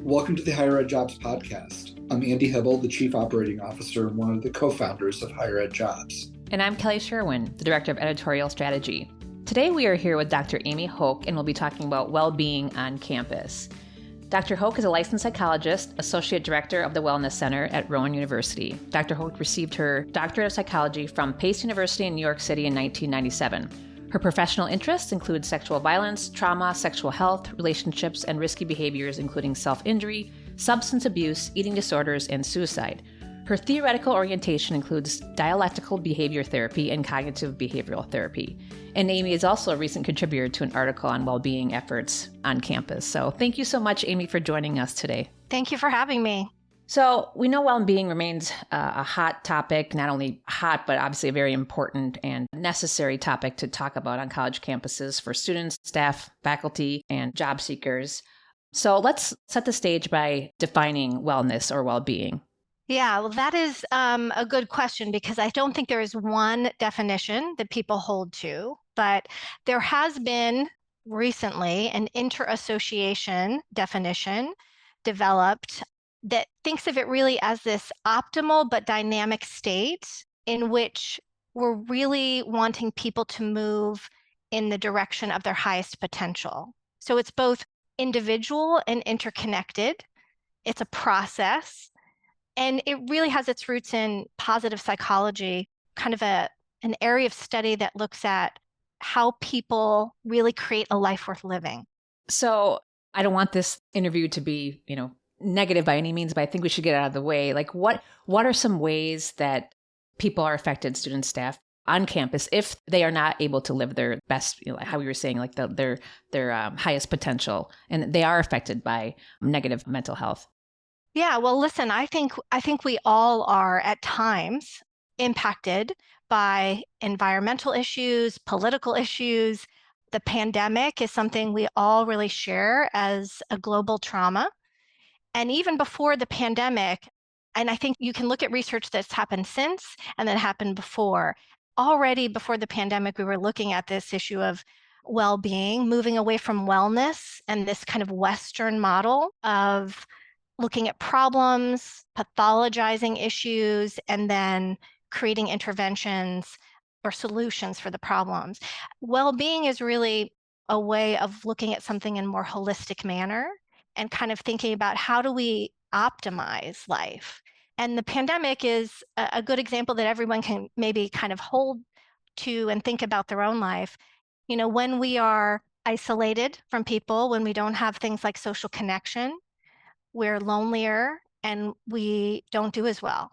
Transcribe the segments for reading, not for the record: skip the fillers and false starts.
Welcome to the HigherEdJobs Podcast. I'm Andy Hibble, the Chief Operating Officer and one of the co-founders of HigherEdJobs. And I'm Kelly Sherwin, the Director of Editorial Strategy. Today we are here with Dr. Amy Hoch, and we'll be talking about well-being on campus. Dr. Hoch is a licensed psychologist, Associate Director of the Wellness Center at Rowan University. Dr. Hoch received her Doctorate of Psychology from Pace University in New York City in 1997. Her professional interests include sexual violence, trauma, sexual health, relationships, and risky behaviors, including self-injury, substance abuse, eating disorders, and suicide. Her theoretical orientation includes dialectical behavior therapy and cognitive behavioral therapy. And Amy is also a recent contributor to an article on well-being efforts on campus. So thank you so much, Amy, for joining us today. Thank you for having me. So we know well-being remains a hot topic, not only hot, but obviously a very important and necessary topic to talk about on college campuses for students, staff, faculty, and job seekers. So let's set the stage by defining wellness or well-being. Yeah, well, that is a good question because I don't think there is one definition that people hold to, but there has been recently an interassociation definition developed that thinks of it really as this optimal but dynamic state in which we're really wanting people to move in the direction of their highest potential. So it's both individual and interconnected. It's a process, and it really has its roots in positive psychology, kind of an area of study that looks at how people really create a life worth living. So I don't want this interview to be, negative by any means, but I think we should get it out of the way. Like what are some ways that people are affected, students, staff on campus, if they are not able to live their best, how we were saying, like their highest potential, and they are affected by negative mental health? Yeah, well, listen, I think we all are at times impacted by environmental issues, political issues. The pandemic is something we all really share as a global trauma. And even before the pandemic, and I think you can look at research that's happened since and that happened before. Already before the pandemic, we were looking at this issue of well-being, moving away from wellness and this kind of Western model of looking at problems, pathologizing issues, and then creating interventions or solutions for the problems. Well-being is really a way of looking at something in a more holistic manner and kind of thinking about how do we optimize life. And the pandemic is a good example that everyone can maybe kind of hold to and think about their own life. When we are isolated from people, when we don't have things like social connection, we're lonelier and we don't do as well.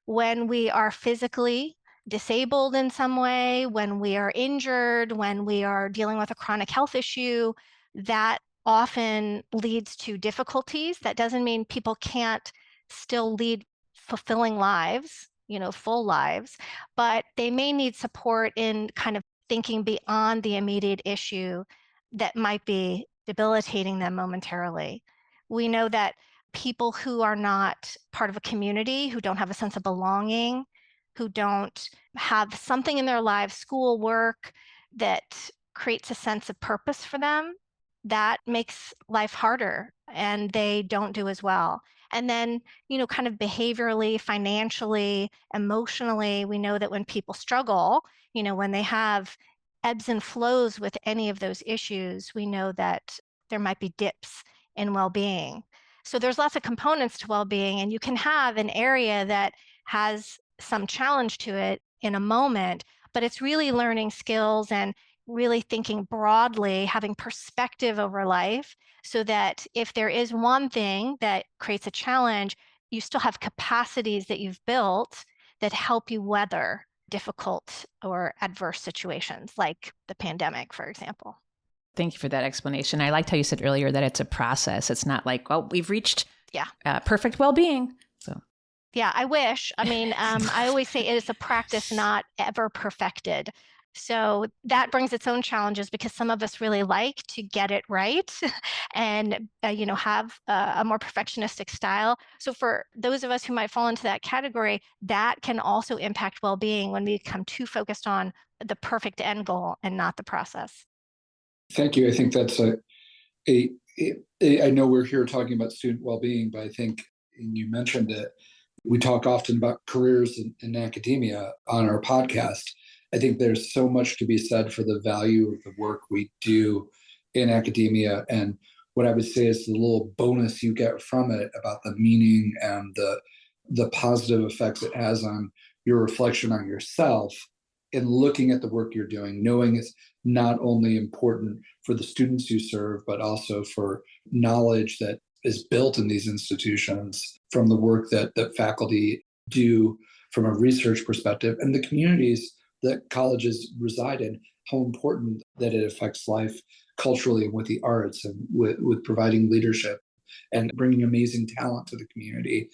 When we are physically disabled in some way, when we are injured, when we are dealing with a chronic health issue, that often leads to difficulties. That doesn't mean people can't still lead fulfilling lives, full lives, but they may need support in kind of thinking beyond the immediate issue that might be debilitating them momentarily. We know that people who are not part of a community, who don't have a sense of belonging, who don't have something in their lives, school, work, that creates a sense of purpose for them, that makes life harder and they don't do as well. And then, kind of behaviorally, financially, emotionally, we know that when people struggle, when they have ebbs and flows with any of those issues, we know that there might be dips in well-being. So there's lots of components to well-being, and you can have an area that has some challenge to it in a moment, but it's really learning skills and really thinking broadly, having perspective over life, so that if there is one thing that creates a challenge, you still have capacities that you've built that help you weather difficult or adverse situations like the pandemic, for example. Thank you for that explanation. I liked how you said earlier that it's a process. It's not like, we've reached perfect well-being. So yeah, I wish. I always say it is a practice, not ever perfected. So that brings its own challenges because some of us really like to get it right and, have a more perfectionistic style. So for those of us who might fall into that category, that can also impact well-being when we become too focused on the perfect end goal and not the process. Thank you. I think that's a I know we're here talking about student well-being, but I think, and you mentioned it, we talk often about careers in academia on our podcast. I think there's so much to be said for the value of the work we do in academia. And what I would say is the little bonus you get from it about the meaning and the positive effects it has on your reflection on yourself in looking at the work you're doing, knowing it's not only important for the students you serve, but also for knowledge that is built in these institutions from the work that faculty do from a research perspective, and the communities that colleges reside in, how important that it affects life culturally and with the arts and with providing leadership and bringing amazing talent to the community.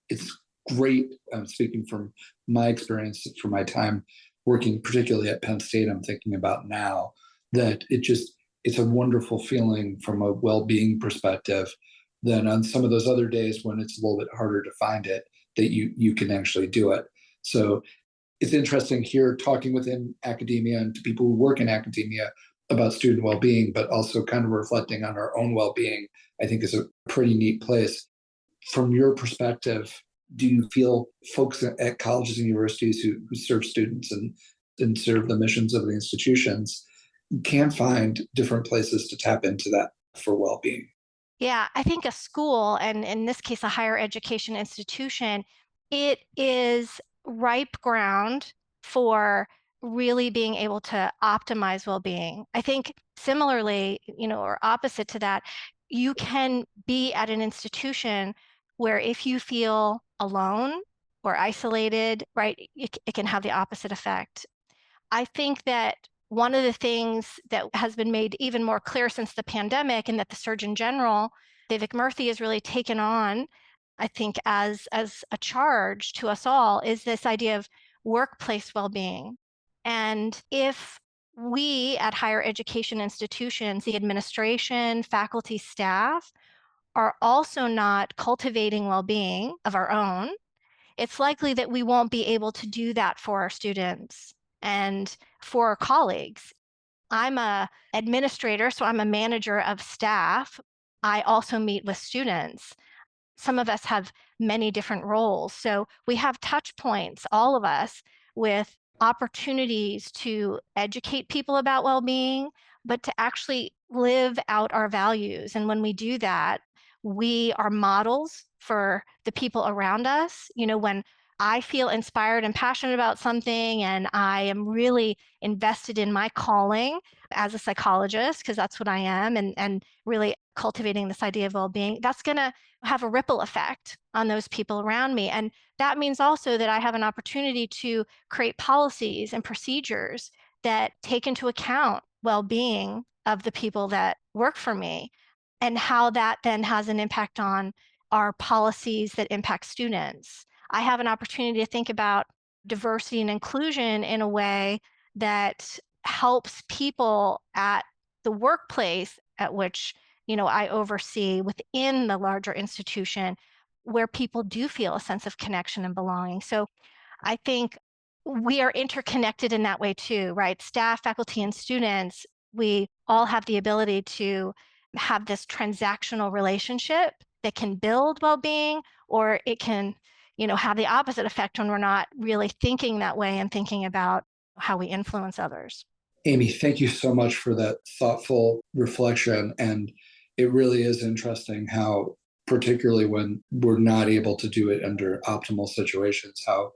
It's great. I'm speaking from my experience, from my time working particularly at Penn State, I'm thinking about now, that it's a wonderful feeling from a well-being perspective than on some of those other days when it's a little bit harder to find it, that you can actually do it. So it's interesting here talking within academia and to people who work in academia about student well-being, but also kind of reflecting on our own well-being, I think is a pretty neat place. From your perspective, do you feel folks at colleges and universities who serve students and serve the missions of the institutions can find different places to tap into that for well-being? Yeah, I think a school, and in this case, a higher education institution, it is ripe ground for really being able to optimize well-being. I think similarly, or opposite to that, you can be at an institution where if you feel alone or isolated, right, it can have the opposite effect. I think that one of the things that has been made even more clear since the pandemic, and that the Surgeon General, Vivek Murthy, has really taken on, I think, as a charge to us all, is this idea of workplace well-being. And if we at higher education institutions, the administration, faculty, staff, are also not cultivating well-being of our own, it's likely that we won't be able to do that for our students and for our colleagues. I'm a administrator, so I'm a manager of staff. I also meet with students. Some of us have many different roles. So we have touch points, all of us, with opportunities to educate people about well-being, but to actually live out our values. And when we do that, we are models for the people around us. When I feel inspired and passionate about something, and I am really invested in my calling as a psychologist, because that's what I am, and really cultivating this idea of well-being, that's going to have a ripple effect on those people around me. And that means also that I have an opportunity to create policies and procedures that take into account well-being of the people that work for me, and how that then has an impact on our policies that impact students. I have an opportunity to think about diversity and inclusion in a way that helps people at the workplace at which I oversee within the larger institution, where people do feel a sense of connection and belonging. So I think we are interconnected in that way too, right? Staff, faculty, and students, we all have the ability to have this transactional relationship that can build well-being, or it can, have the opposite effect when we're not really thinking that way and thinking about how we influence others. Amy, thank you so much for that thoughtful reflection. And it really is interesting how, particularly when we're not able to do it under optimal situations, how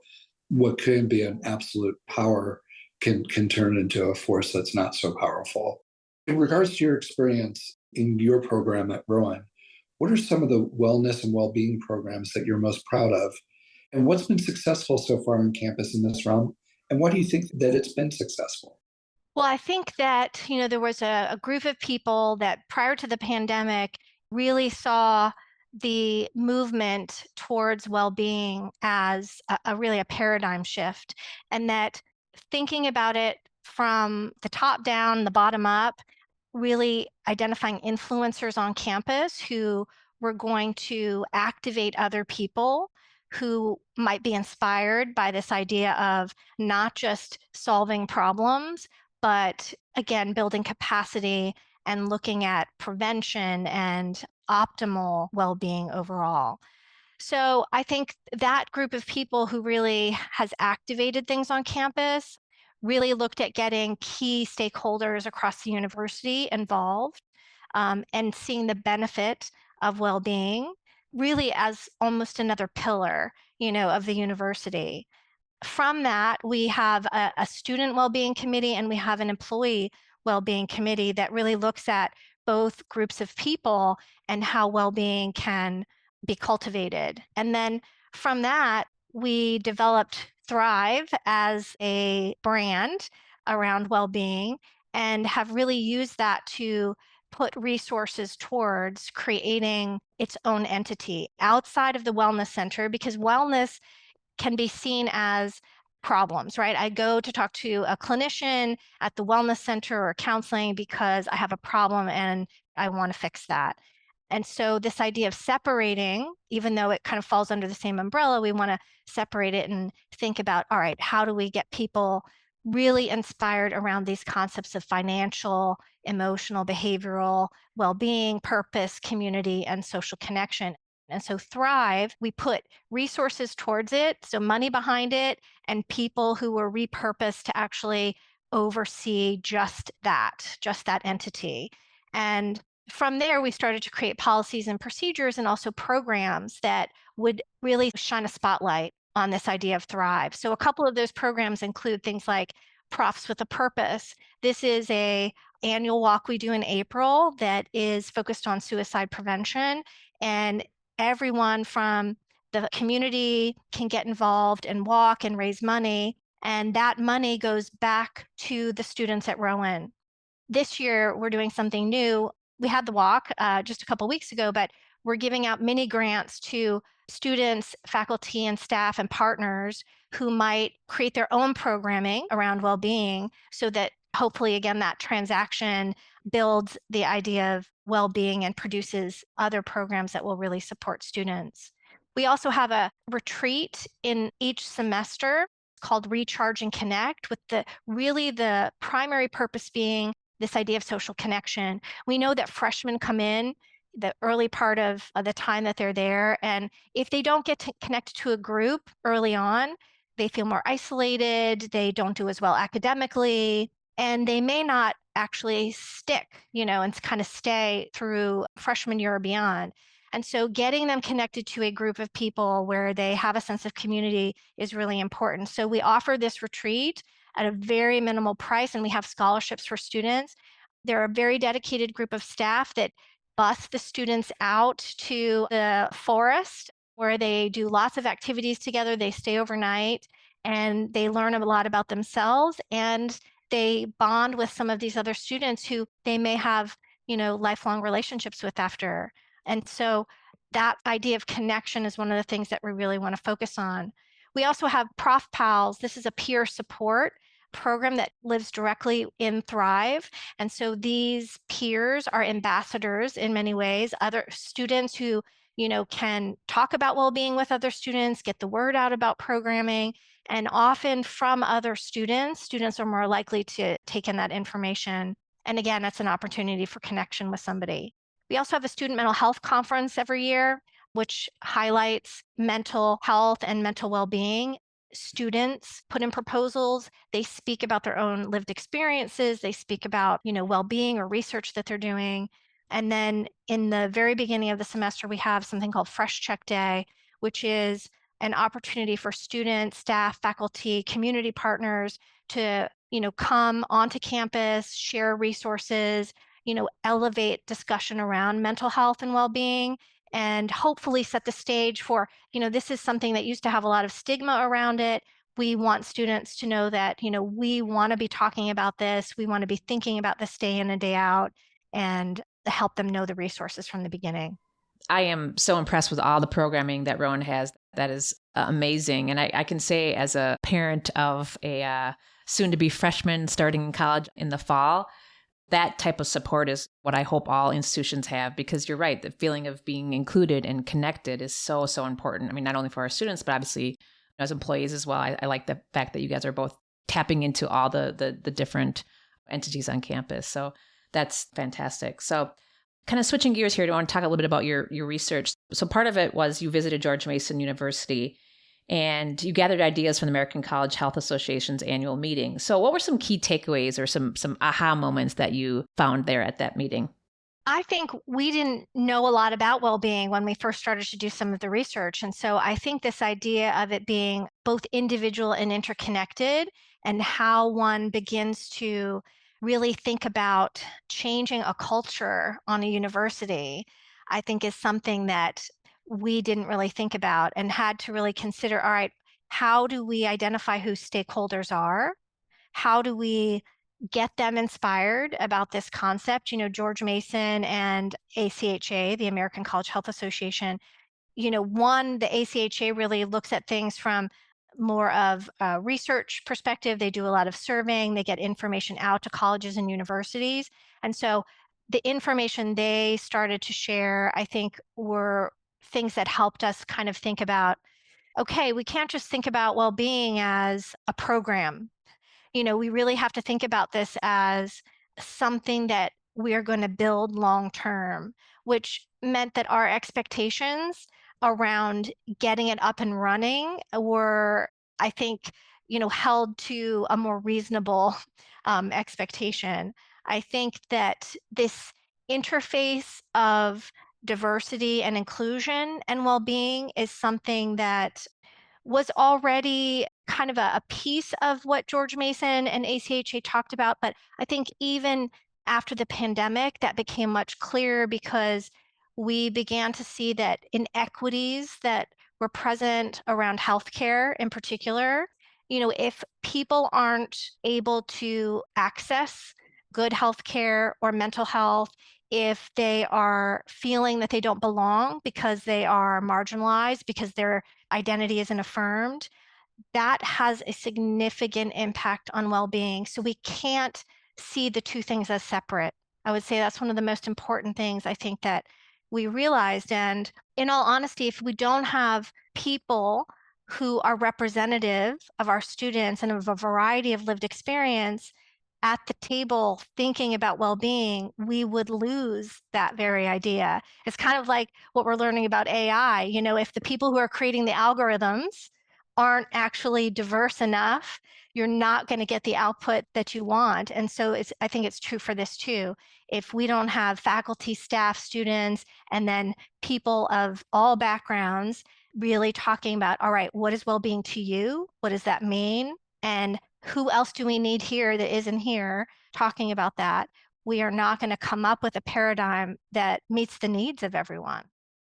what could be an absolute power can turn into a force that's not so powerful. In regards to your experience in your program at Rowan, what are some of the wellness and well-being programs that you're most proud of? And what's been successful so far on campus in this realm? And why do you think that it's been successful? Well, I think that, there was a group of people that prior to the pandemic really saw the movement towards well-being as really a paradigm shift, and that thinking about it from the top down, the bottom up, really identifying influencers on campus who were going to activate other people who might be inspired by this idea of not just solving problems, but again, building capacity and looking at prevention and optimal well-being overall. So I think that group of people who really has activated things on campus really looked at getting key stakeholders across the university involved, and seeing the benefit of well-being really as almost another pillar, of the university. From that, we have a student well-being committee and we have an employee well-being committee that really looks at both groups of people and how well-being can be cultivated. And then from that, we developed Thrive as a brand around well-being and have really used that to put resources towards creating its own entity outside of the wellness center, because wellness can be seen as problems, right? I go to talk to a clinician at the wellness center or counseling because I have a problem and I want to fix that. And so this idea of separating, even though it kind of falls under the same umbrella, we want to separate it and think about, all right, how do we get people really inspired around these concepts of financial, emotional, behavioral well-being, purpose, community, and social connection. And so Thrive, we put resources towards it, so money behind it, and people who were repurposed to actually oversee just that entity. And from there, we started to create policies and procedures and also programs that would really shine a spotlight on this idea of Thrive. So a couple of those programs include things like Profs with a Purpose. This is an annual walk we do in April that is focused on suicide prevention, and everyone from the community can get involved and walk and raise money, and that money goes back to the students at Rowan. This year, we're doing something new. We had the walk just a couple weeks ago, but we're giving out mini grants to students, faculty, and staff and partners who might create their own programming around well-being, so that hopefully, again, that transaction builds the idea of well-being and produces other programs that will really support students. We also have a retreat in each semester called Recharge and Connect, with the primary purpose being this idea of social connection. We know that freshmen come in the early part of the time that they're there, and if they don't get connected to a group early on, they feel more isolated, they don't do as well academically, and they may not actually stick, and kind of stay through freshman year or beyond. And so getting them connected to a group of people where they have a sense of community is really important. So we offer this retreat at a very minimal price, and we have scholarships for students. They're a very dedicated group of staff that bus the students out to the forest where they do lots of activities together. They stay overnight and they learn a lot about themselves, and they bond with some of these other students who they may have, lifelong relationships with after. And so that idea of connection is one of the things that we really want to focus on. We also have Prof Pals. This is a peer support program that lives directly in Thrive. And so these peers are ambassadors in many ways, other students who, can talk about well-being with other students, get the word out about programming, and often from other students are more likely to take in that information. And again, that's an opportunity for connection with somebody. We also have a student mental health conference every year, which highlights mental health and mental well-being. Students put in proposals, they speak about their own lived experiences, they speak about, well-being or research that they're doing. And then in the very beginning of the semester, we have something called Fresh Check Day, which is an opportunity for students, staff, faculty, community partners to, come onto campus, share resources, elevate discussion around mental health and well-being, and hopefully set the stage for, this is something that used to have a lot of stigma around it. We want students to know that, we want to be talking about this. We want to be thinking about this day in and day out, and help them know the resources from the beginning. I am so impressed with all the programming that Rowan has. That is amazing. And I can say, as a parent of a soon-to-be freshman starting in college in the fall, that type of support is what I hope all institutions have, because you're right, the feeling of being included and connected is so, so important. I mean, not only for our students, but obviously as employees as well. I like the fact that you guys are both tapping into all the different entities on campus. So That's fantastic. So kind of switching gears here, I want to talk a little bit about your research. So part of it was you visited George Mason University and you gathered ideas from the American College Health Association's annual meeting. So what were some key takeaways or some aha moments that you found there at that meeting? I think we didn't know a lot about well-being when we first started to do some of the research. And so I think this idea of it being both individual and interconnected, and how one begins to really think about changing a culture on a university, I think is something that we didn't really think about and had to really consider, all right, how do we identify who stakeholders are? How do we get them inspired about this concept? George Mason and ACHA, the American College Health Association, the ACHA really looks at things from more of a research perspective. They do a lot of surveying, they get information out to colleges and universities. And so the information they started to share, I think, were things that helped us kind of think about, okay, we can't just think about well-being as a program. We really have to think about this as something that we are going to build long term, which meant that our expectations around getting it up and running were, I think, held to a more reasonable expectation. I think that this interface of diversity and inclusion and well-being is something that was already kind of a piece of what George Mason and ACHA talked about. But I think even after the pandemic, that became much clearer because we began to see that inequities that were present around healthcare in particular, if people aren't able to access good healthcare or mental health, if they are feeling that they don't belong because they are marginalized, because their identity isn't affirmed, that has a significant impact on well-being. So we can't see the two things as separate. I would say that's one of the most important things I think that we realized. And in all honesty, if we don't have people who are representative of our students and of a variety of lived experience at the table thinking about well-being, we would lose that very idea. It's kind of like what we're learning about AI. If the people who are creating the algorithms aren't actually diverse enough, you're not going to get the output that you want. And so I think it's true for this too. If we don't have faculty, staff, students, and then people of all backgrounds really talking about, all right, what is well-being to you? What does that mean? And who else do we need here that isn't here talking about that? We are not going to come up with a paradigm that meets the needs of everyone.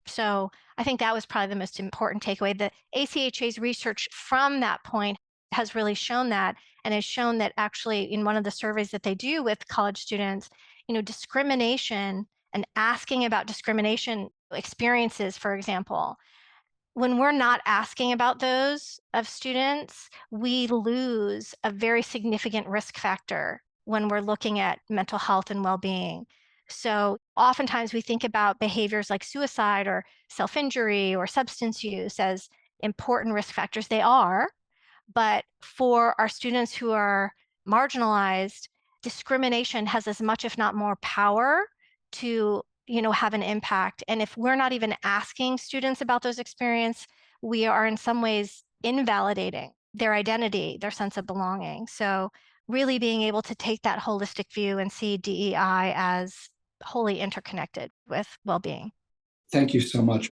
So I think that was probably the most important takeaway. The ACHA's research from that point has really shown that, and has shown that actually in one of the surveys that they do with college students, discrimination and asking about discrimination experiences, for example, when we're not asking about those of students, we lose a very significant risk factor when we're looking at mental health and well-being. So oftentimes we think about behaviors like suicide or self-injury or substance use as important risk factors. They are, but for our students who are marginalized, discrimination has as much, if not more, power to have an impact. And if we're not even asking students about those experiences, we are in some ways invalidating their identity, their sense of belonging. So really being able to take that holistic view and see DEI as wholly interconnected with well-being. Thank you so much.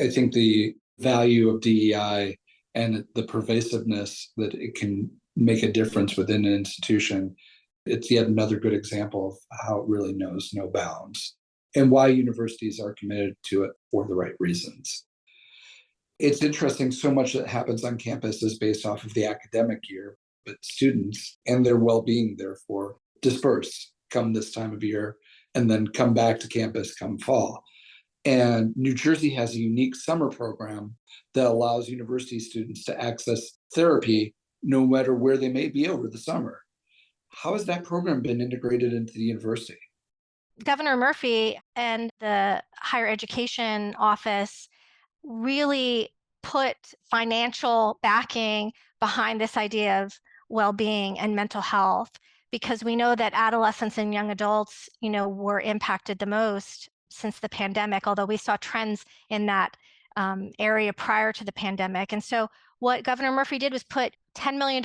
I think the value of DEI and the pervasiveness that it can make a difference within an institution, it's yet another good example of how it really knows no bounds and why universities are committed to it for the right reasons. It's interesting, so much that happens on campus is based off of the academic year, but students and their well-being, therefore, disperse come this time of year and then come back to campus come fall. And New Jersey has a unique summer program that allows university students to access therapy no matter where they may be over the summer. How has that program been integrated into the university? Governor Murphy and the higher education office really put financial backing behind this idea of well-being and mental health. because we know that adolescents and young adults, were impacted the most since the pandemic, although we saw trends in that area prior to the pandemic. And so what Governor Murphy did was put $10 million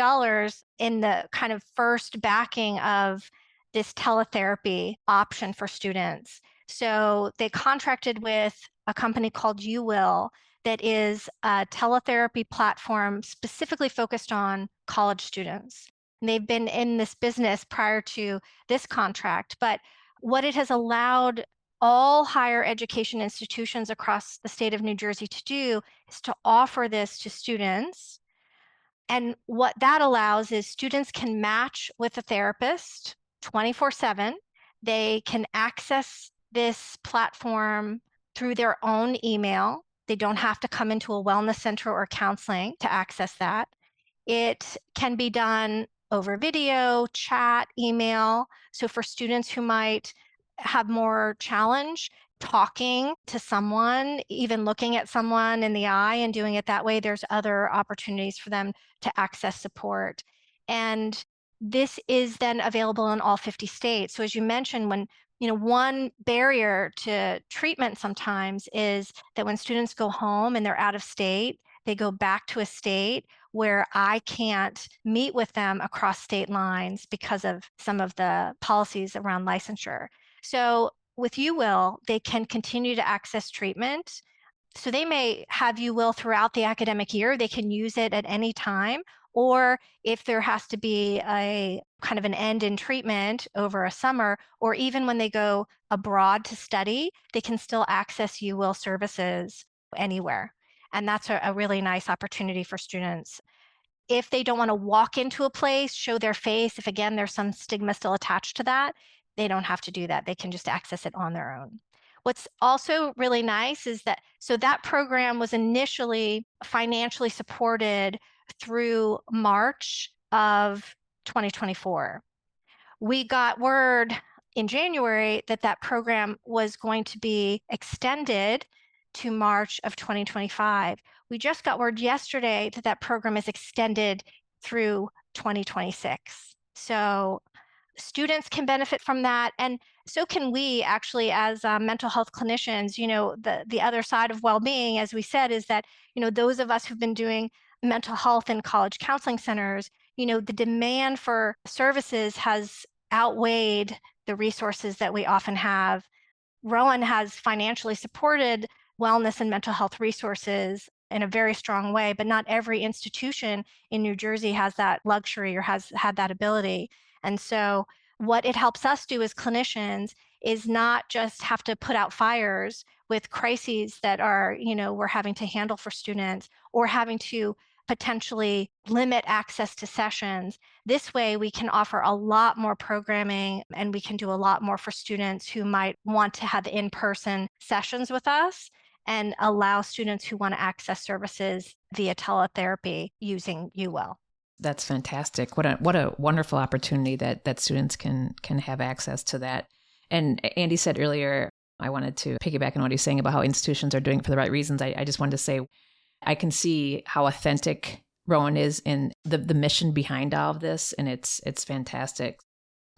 in the kind of first backing of this teletherapy option for students. So they contracted with a company called YouWill that is a teletherapy platform specifically focused on college students. And they've been in this business prior to this contract, but what it has allowed all higher education institutions across the state of New Jersey to do is to offer this to students. And what that allows is students can match with a therapist 24/7. They can access this platform through their own email. They don't have to come into a wellness center or counseling to access that. It can be done over video, chat, email. So for students who might have more challenge talking to someone, even looking at someone in the eye and doing it that way, there's other opportunities for them to access support. And this is then available in all 50 states. So as you mentioned, when one barrier to treatment sometimes is that when students go home and they're out of state, they go back to a state where I can't meet with them across state lines because of some of the policies around licensure. So with YouWill, they can continue to access treatment. So they may have YouWill throughout the academic year. They can use it at any time. Or if there has to be a kind of an end in treatment over a summer, or even when they go abroad to study, they can still access YouWill services anywhere. And that's a really nice opportunity for students. If they don't want to walk into a place, show their face, if again, there's some stigma still attached to that, they don't have to do that. They can just access it on their own. What's also really nice is that, so that program was initially financially supported through March of 2024. We got word in January that that program was going to be extended to March of 2025. We just got word yesterday that that program is extended through 2026. So students can benefit from that, and so can we actually as mental health clinicians. The other side of well-being, as we said, is that those of us who've been doing mental health in college counseling centers, the demand for services has outweighed the resources that we often have. Rowan has financially supported wellness and mental health resources in a very strong way, but not every institution in New Jersey has that luxury or has had that ability. And so what it helps us do as clinicians is not just have to put out fires with crises that are, we're having to handle for students, or having to potentially limit access to sessions. This way we can offer a lot more programming, and we can do a lot more for students who might want to have in-person sessions with us, and allow students who want to access services via teletherapy using YouWill. That's fantastic. What a wonderful opportunity that students can have access to that. And Andy said earlier, I wanted to piggyback on what he's saying about how institutions are doing it for the right reasons. I just wanted to say, I can see how authentic Rowan is in the mission behind all of this, and it's fantastic.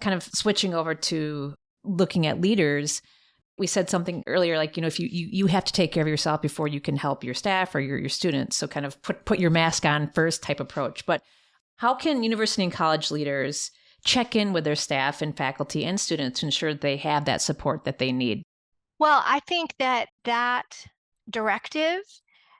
Kind of switching over to looking at leaders, we said something earlier, like, if you have to take care of yourself before you can help your staff or your students. So kind of put your mask on first type approach. But how can university and college leaders check in with their staff and faculty and students to ensure they have that support that they need? Well, I think that directive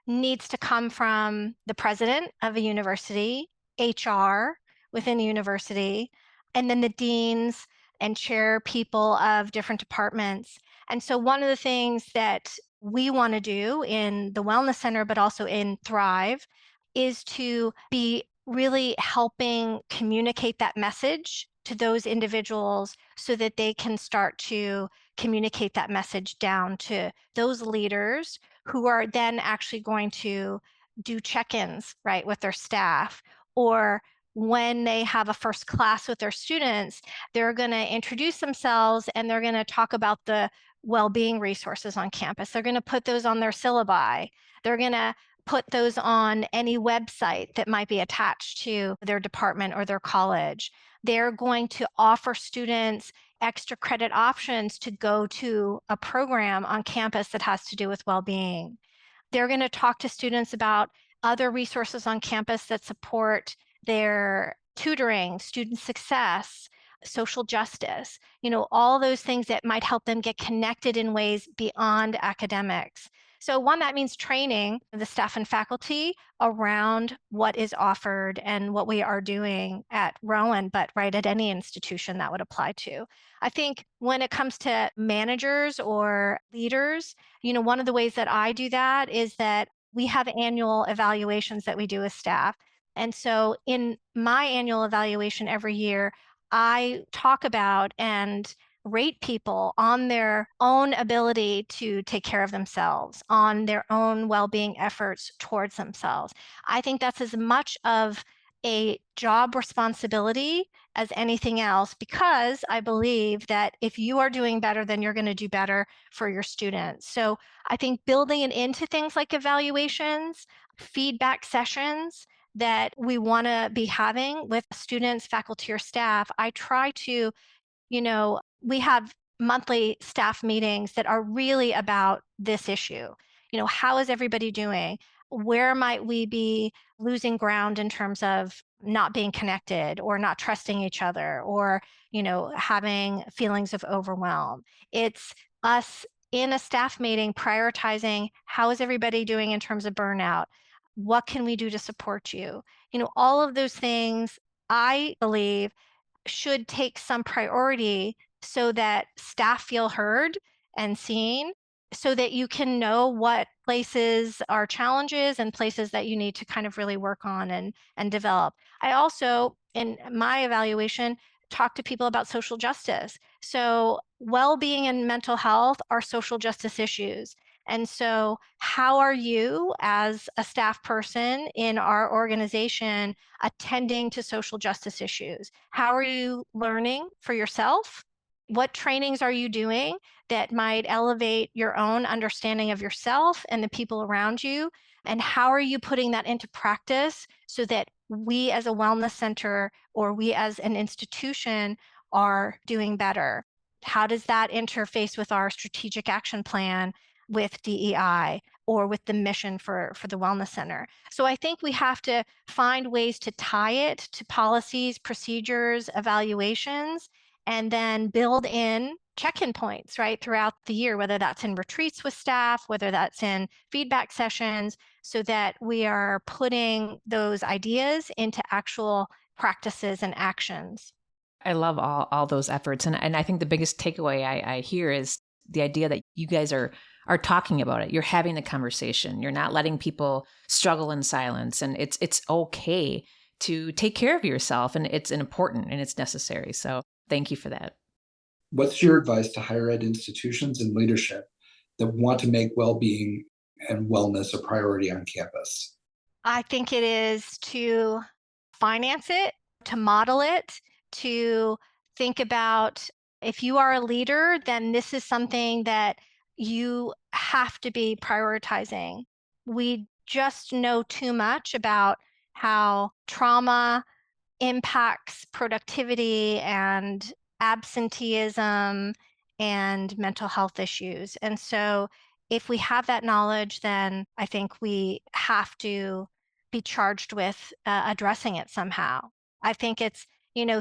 needs to come from the president of a university, HR within the university, and then the deans and chair people of different departments. And so one of the things that we want to do in the Wellness Center, but also in Thrive, is to be really helping communicate that message to those individuals so that they can start to communicate that message down to those leaders who are then actually going to do check-ins, right, with their staff. Or when they have a first class with their students, they're going to introduce themselves and they're going to talk about the well-being resources on campus. They're going to put those on their syllabi. They're going to put those on any website that might be attached to their department or their college. They're going to offer students extra credit options to go to a program on campus that has to do with well-being. They're going to talk to students about other resources on campus that support their tutoring, student success, social justice, all those things that might help them get connected in ways beyond academics. So one, that means training the staff and faculty around what is offered and what we are doing at Rowan, but right at any institution that would apply to. I think when it comes to managers or leaders, one of the ways that I do that is that we have annual evaluations that we do as staff. And so in my annual evaluation every year, I talk about and rate people on their own ability to take care of themselves, on their own well-being efforts towards themselves. I think that's as much of a job responsibility as anything else, because I believe that if you are doing better, then you're going to do better for your students. So I think building it into things like evaluations, feedback sessions that we want to be having with students, faculty, or staff, I try to, we have monthly staff meetings that are really about this issue. How is everybody doing? Where might we be losing ground in terms of not being connected or not trusting each other or, having feelings of overwhelm? It's us in a staff meeting prioritizing how is everybody doing in terms of burnout? What can we do to support you? All of those things, I believe, should take some priority so that staff feel heard and seen, so that you can know what places are challenges and places that you need to kind of really work on and develop. I also, in my evaluation, talk to people about social justice. So well-being and mental health are social justice issues. And so how are you as a staff person in our organization attending to social justice issues? How are you learning for yourself? What trainings are you doing that might elevate your own understanding of yourself and the people around you? And how are you putting that into practice so that we as a wellness center or we as an institution are doing better? How does that interface with our strategic action plan with DEI or with the mission for the Wellness Center? So I think we have to find ways to tie it to policies, procedures, evaluations, and then build in check-in points, right, throughout the year, whether that's in retreats with staff, whether that's in feedback sessions, so that we are putting those ideas into actual practices and actions. I love all those efforts. And I think the biggest takeaway I hear is the idea that you guys are talking about it. You're having a conversation. You're not letting people struggle in silence. And it's okay to take care of yourself. And it's important and it's necessary. So thank you for that. What's your advice to higher ed institutions and leadership that want to make well-being and wellness a priority on campus? I think it is to finance it, to model it, to think about, if you are a leader, then this is something that you have to be prioritizing. We just know too much about how trauma impacts productivity and absenteeism and mental health issues. And so if we have that knowledge, then I think we have to be charged with addressing it somehow. I think it's,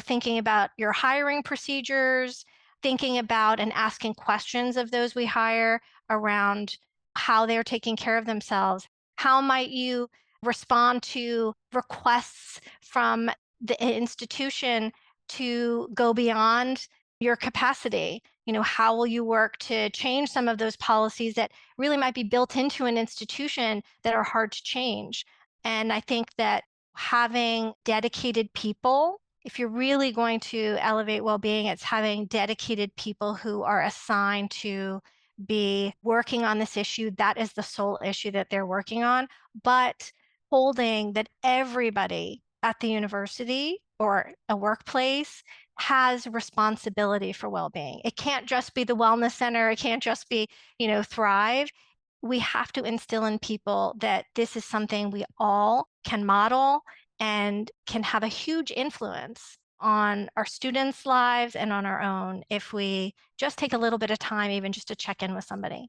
thinking about your hiring procedures, thinking about and asking questions of those we hire around how they're taking care of themselves. How might you respond to requests from the institution to go beyond your capacity? How will you work to change some of those policies that really might be built into an institution that are hard to change? And I think that having dedicated people, if you're really going to elevate well-being, it's having dedicated people who are assigned to be working on this issue. That is the sole issue that they're working on, but holding that everybody at the university or a workplace has responsibility for well-being. It can't just be the wellness center. It can't just be, Thrive. we have to instill in people that this is something we all can model and can have a huge influence on our students' lives and on our own if we just take a little bit of time, even just to check in with somebody.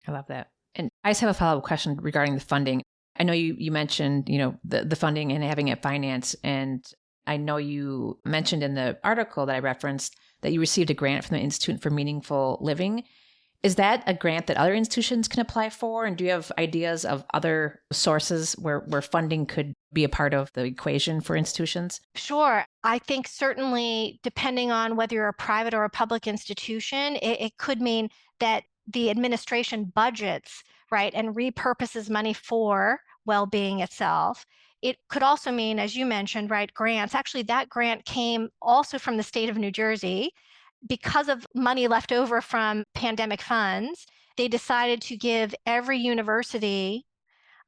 I love that. And I just have a follow-up question regarding the funding. I know you mentioned, the funding and having it financed. And I know you mentioned in the article that I referenced that you received a grant from the Institute for Meaningful Living. Is that a grant that other institutions can apply for? And do you have ideas of other sources where funding could be a part of the equation for institutions? Sure. I think certainly depending on whether you're a private or a public institution, it could mean that the administration budgets, right, and repurposes money for well-being itself. It could also mean, as you mentioned, right, grants. Actually, that grant came also from the state of New Jersey. Because of money left over from pandemic funds, they decided to give every university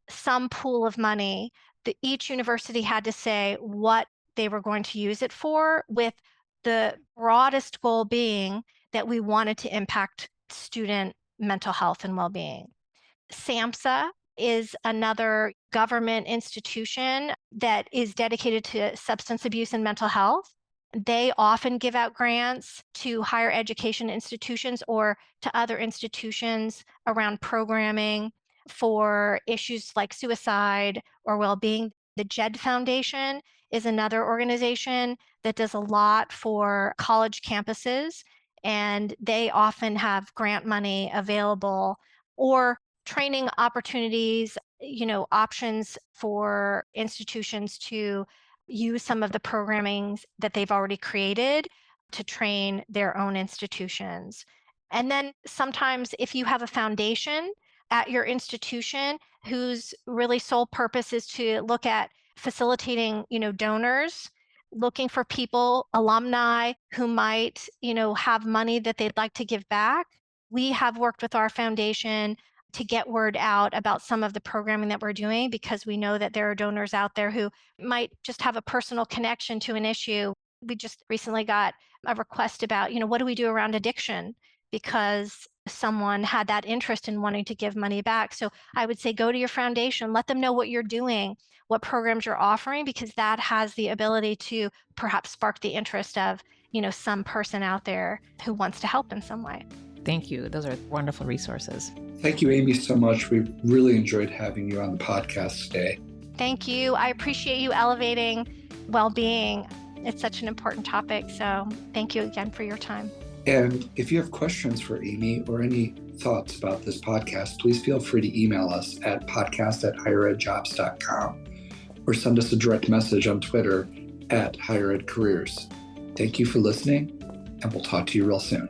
some pool of money that each university had to say what they were going to use it for, with the broadest goal being that we wanted to impact student mental health and well-being. SAMHSA is another government institution that is dedicated to substance abuse and mental health. They often give out grants to higher education institutions or to other institutions around programming for issues like suicide or well-being. The JED Foundation is another organization that does a lot for college campuses, and they often have grant money available or training opportunities, options for institutions to use some of the programming that they've already created to train their own institutions. And then sometimes if you have a foundation at your institution whose really sole purpose is to look at facilitating, donors, looking for people, alumni who might, have money that they'd like to give back. We have worked with our foundation to get word out about some of the programming that we're doing, because we know that there are donors out there who might just have a personal connection to an issue. We just recently got a request about, what do we do around addiction? Because someone had that interest in wanting to give money back. So I would say go to your foundation, let them know what you're doing, what programs you're offering, because that has the ability to perhaps spark the interest of, some person out there who wants to help in some way. Thank you. Those are wonderful resources. Thank you, Amy, so much. We really enjoyed having you on the podcast today. Thank you. I appreciate you elevating well-being. It's such an important topic. So thank you again for your time. And if you have questions for Amy or any thoughts about this podcast, please feel free to email us at podcast@HigherEdJobs.com or send us a direct message on Twitter @HigherEdCareers. Thank you for listening, and we'll talk to you real soon.